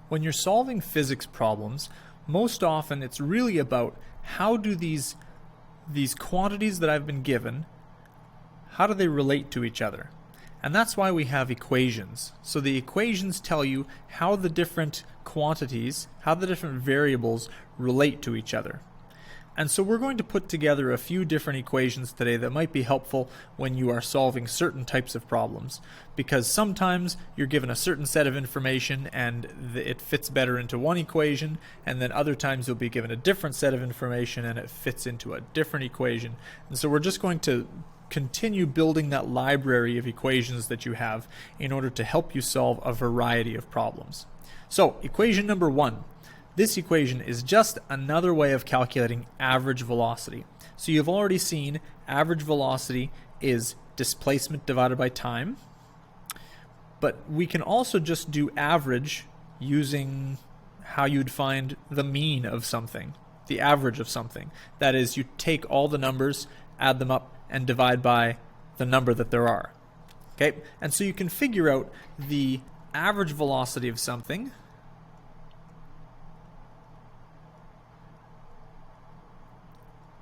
when you're solving physics problems, most often it's really about how do these quantities that I've been given, how do they relate to each other? And that's why we have equations. So the equations tell you how the different quantities, how the different variables relate to each other. And so we're going to put together a few different equations today that might be helpful when you are solving certain types of problems. Because sometimes you're given a certain set of information and it fits better into one equation, and then other times you'll be given a different set of information and it fits into a different equation. And so we're just going to continue building that library of equations that you have in order to help you solve a variety of problems. So equation number 1. This equation is just another way of calculating average velocity. So you've already seen average velocity is displacement divided by time, but we can also just do average using how you'd find the mean of something, the average of something. That is, you take all the numbers, add them up, and divide by the number that there are. Okay, and so you can figure out the average velocity of something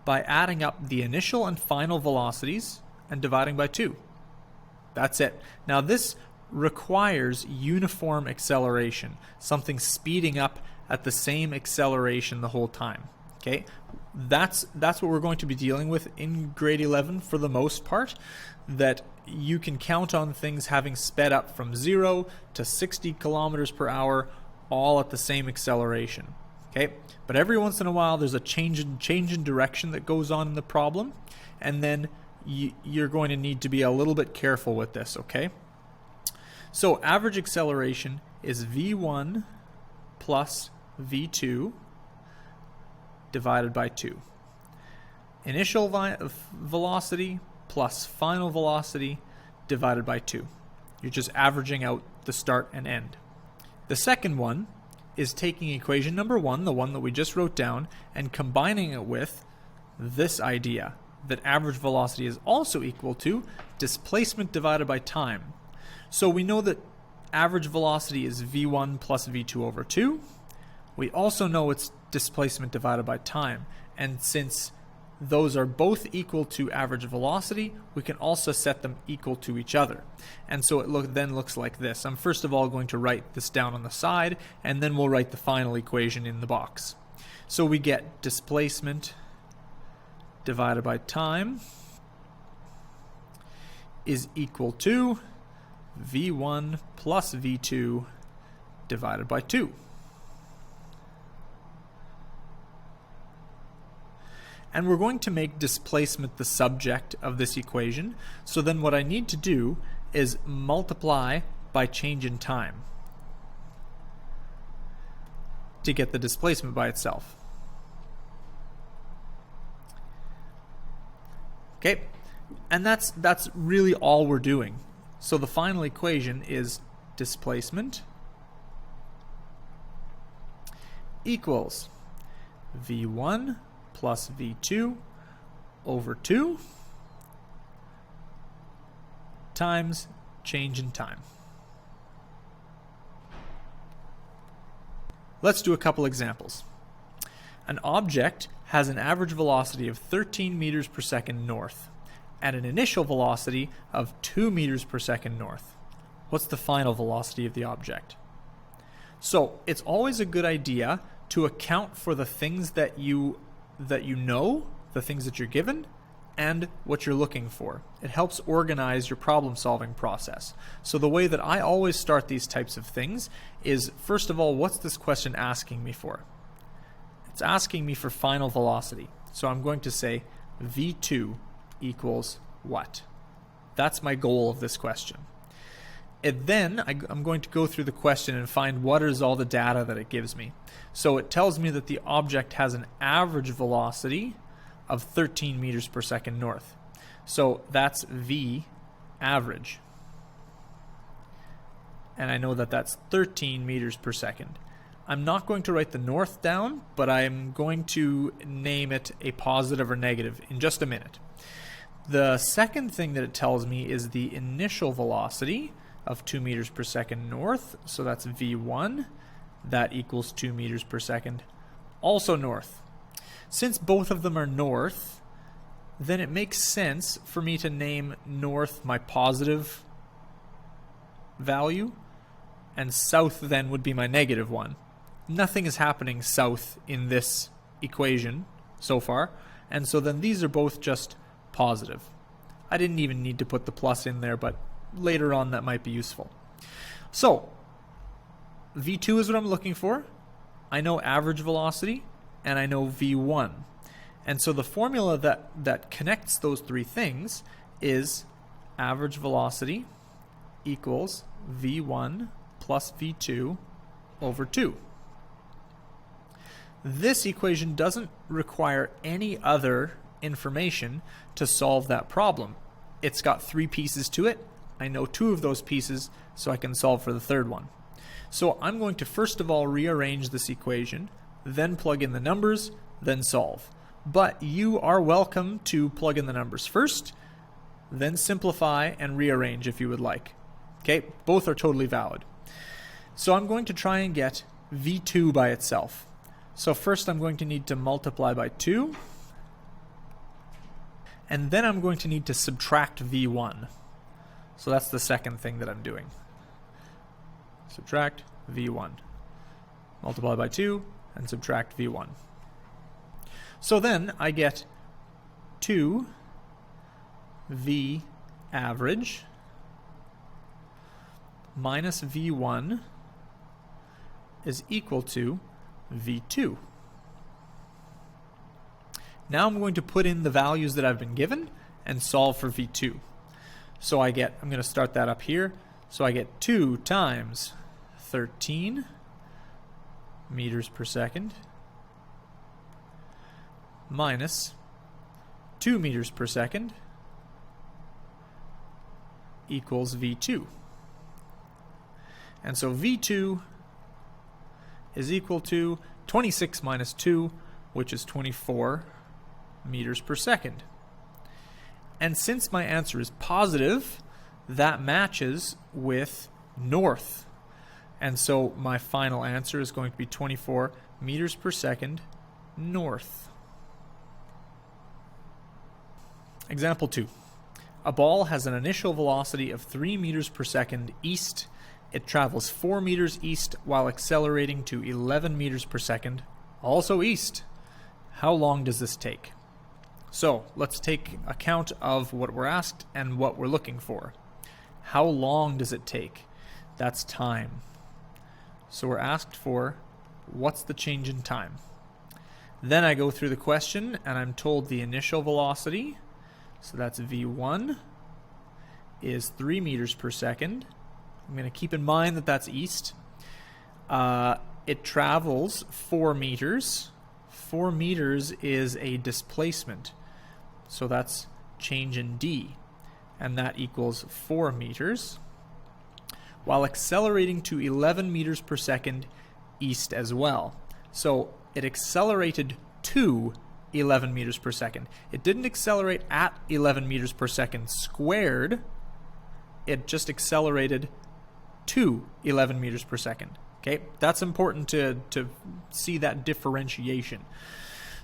by adding up the initial and final velocities and dividing by 2. That's it. Now this requires uniform acceleration, something speeding up at the same acceleration the whole time. Okay, that's what we're going to be dealing with in grade 11 for the most part, that you can count on things having sped up from 0 to 60 kilometers per hour all at the same acceleration. Okay, but every once in a while there's a change in direction that goes on in the problem, and then you're going to need to be a little bit careful with this. Okay, so average acceleration is v1 plus v2 divided by 2. Initial velocity plus final velocity divided by 2. You're just averaging out the start and end. The second one is taking equation number 1, the one that we just wrote down, and combining it with this idea that average velocity is also equal to displacement divided by time. So we know that average velocity is v1 plus v2 over 2. We also know it's displacement divided by time, and since those are both equal to average velocity, we can also set them equal to each other. And so it then looks like this. I'm first of all going to write this down on the side, and then we'll write the final equation in the box. So we get displacement divided by time is equal to v1 plus v2 divided by 2. And we're going to make displacement the subject of this equation. So then what I need to do is multiply by change in time to get the displacement by itself. Okay, and that's really all we're doing. So the final equation is displacement equals v1 plus v2 over 2 times change in time. Let's do a couple examples. An object has an average velocity of 13 meters per second north and an initial velocity of 2 meters per second north. What's the final velocity of the object? So it's always a good idea to account for the things that you know, the things that you're given, and what you're looking for. It helps organize your problem-solving process. So the way that I always start these types of things is, first of all, what's this question asking me for? It's asking me for final velocity. So I'm going to say v2 equals what? That's my goal of this question. Then I'm going to go through the question and find what is all the data that it gives me. So it tells me that the object has an average velocity of 13 meters per second north. So that's v average. And I know that that's 13 meters per second. I'm not going to write the north down, but I'm going to name it a positive or negative in just a minute. The second thing that it tells me is the initial velocity of 2 meters per second north, so that's v1. that equals 2 meters per second. Also north. Since both of them are north, then it makes sense for me to name north my positive value, and south then would be my negative one. Nothing is happening south in this equation so far, and so then these are both just positive. I didn't even need to put the plus in there, but later on that might be useful. So V2 is what I'm looking for. I know average velocity, and I know V1. And so the formula that connects those three things is average velocity equals V1 plus V2 over 2. This equation doesn't require any other information to solve that problem. It's got 3 pieces to it. I know 2 of those pieces, so I can solve for the third one. So I'm going to first of all rearrange this equation, then plug in the numbers, then solve. But you are welcome to plug in the numbers first, then simplify and rearrange if you would like. Okay, both are totally valid. So I'm going to try and get V2 by itself. So first I'm going to need to multiply by 2, and then I'm going to need to subtract V1. So that's the second thing that I'm doing. Subtract V1. Multiply by 2 and subtract V1. So then I get 2 V average minus V1 is equal to V2. Now I'm going to put in the values that I've been given and solve for V2. So I'm going to start that up here. So I get 2 times 13 meters per second minus 2 meters per second equals V2. And so V2 is equal to 26 minus 2, which is 24 meters per second. And since my answer is positive, that matches with north. And so my final answer is going to be 24 meters per second north. Example 2. A ball has an initial velocity of 3 meters per second east. It travels 4 meters east while accelerating to 11 meters per second, also east. How long does this take? So let's take account of what we're asked and what we're looking for. How long does it take? That's time. So we're asked for what's the change in time. Then I go through the question and I'm told the initial velocity, so that's V1, is 3 meters per second. I'm going to keep in mind that that's east. It travels 4 meters. 4 meters is a displacement. So that's change in d. And that equals 4 meters. While accelerating to 11 meters per second east as well. So it accelerated to 11 meters per second. It didn't accelerate at 11 meters per second squared. It just accelerated to 11 meters per second. Okay, that's important to see that differentiation.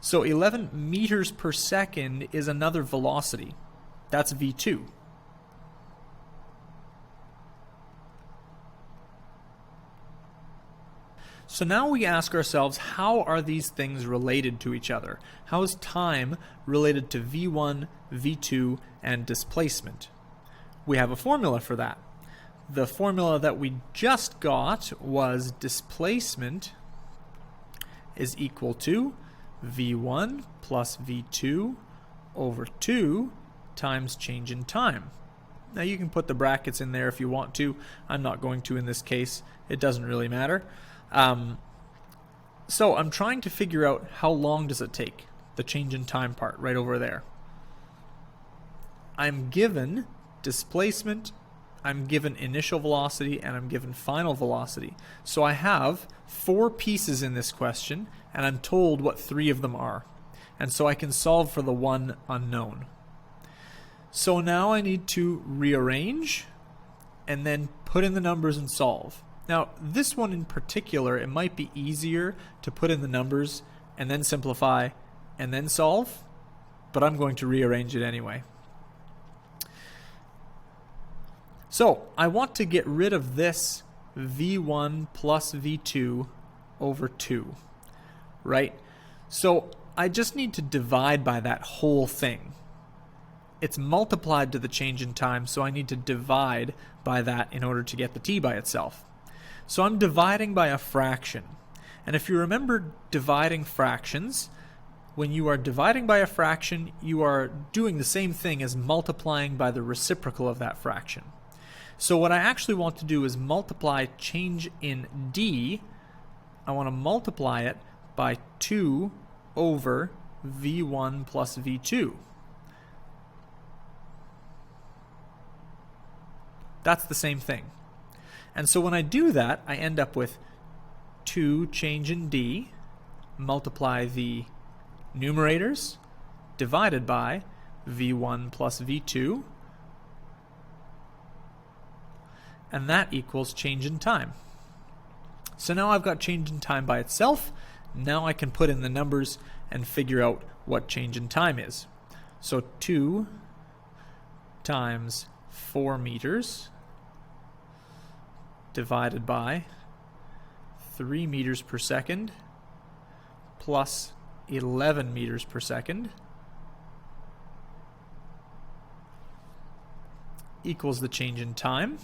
So 11 meters per second is another velocity. That's V2. So now we ask ourselves, how are these things related to each other? How is time related to V1, V2, and displacement? We have a formula for that. The formula that we just got was displacement is equal to V1 plus V2 over 2 times change in time. Now you can put the brackets in there if you want to. I'm not going to in this case. It doesn't really matter. So I'm trying to figure out how long does it take, the change in time part right over there. I'm given displacement, I'm given initial velocity, and I'm given final velocity. So I have 4 pieces in this question, and I'm told what 3 of them are. And so I can solve for the one unknown. So now I need to rearrange and then put in the numbers and solve. Now, this one in particular, it might be easier to put in the numbers and then simplify and then solve, but I'm going to rearrange it anyway. So I want to get rid of this v1 plus v2 over 2, right? So I just need to divide by that whole thing. It's multiplied to the change in time, so I need to divide by that in order to get the t by itself. So I'm dividing by a fraction. And if you remember dividing fractions, when you are dividing by a fraction, you are doing the same thing as multiplying by the reciprocal of that fraction. So what I actually want to do is multiply change in d. I want to multiply it by 2 over v1 plus v2. That's the same thing. And so when I do that, I end up with 2 change in d, multiply the numerators, divided by v1 plus v2, and that equals change in time. So now I've got change in time by itself. Now I can put in the numbers and figure out what change in time is. So 2 times 4 meters divided by 3 meters per second plus 11 meters per second equals the change in time.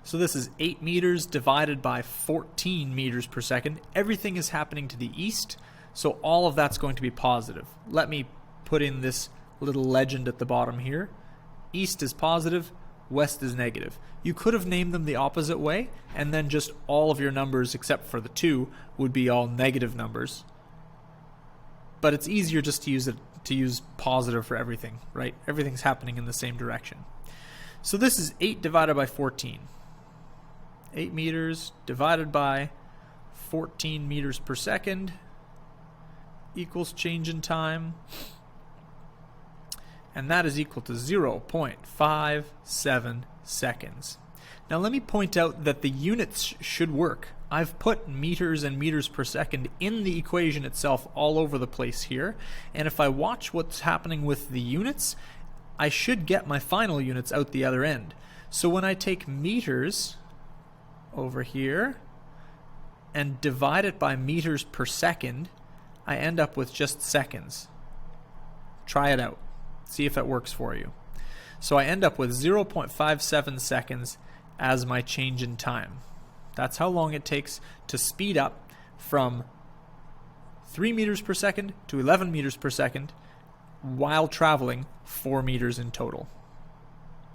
So this is 8 meters divided by 14 meters per second. Everything is happening to the east, so all of that's going to be positive. Let me put in this little legend at the bottom here. East is positive, west is negative. You could have named them the opposite way, and then just all of your numbers except for the 2 would be all negative numbers. But it's easier just to use positive for everything, right? Everything's happening in the same direction. So this is 8 divided by 14. 8 meters divided by 14 meters per second equals change in time. And that is equal to 0.57 seconds. Now let me point out that the units should work. I've put meters and meters per second in the equation itself all over the place here. And if I watch what's happening with the units, I should get my final units out the other end. So when I take meters over here and divide it by meters per second, I end up with just seconds. Try it out. See if it works for you. So I end up with 0.57 seconds as my change in time. That's how long it takes to speed up from 3 meters per second to 11 meters per second while traveling 4 meters in total.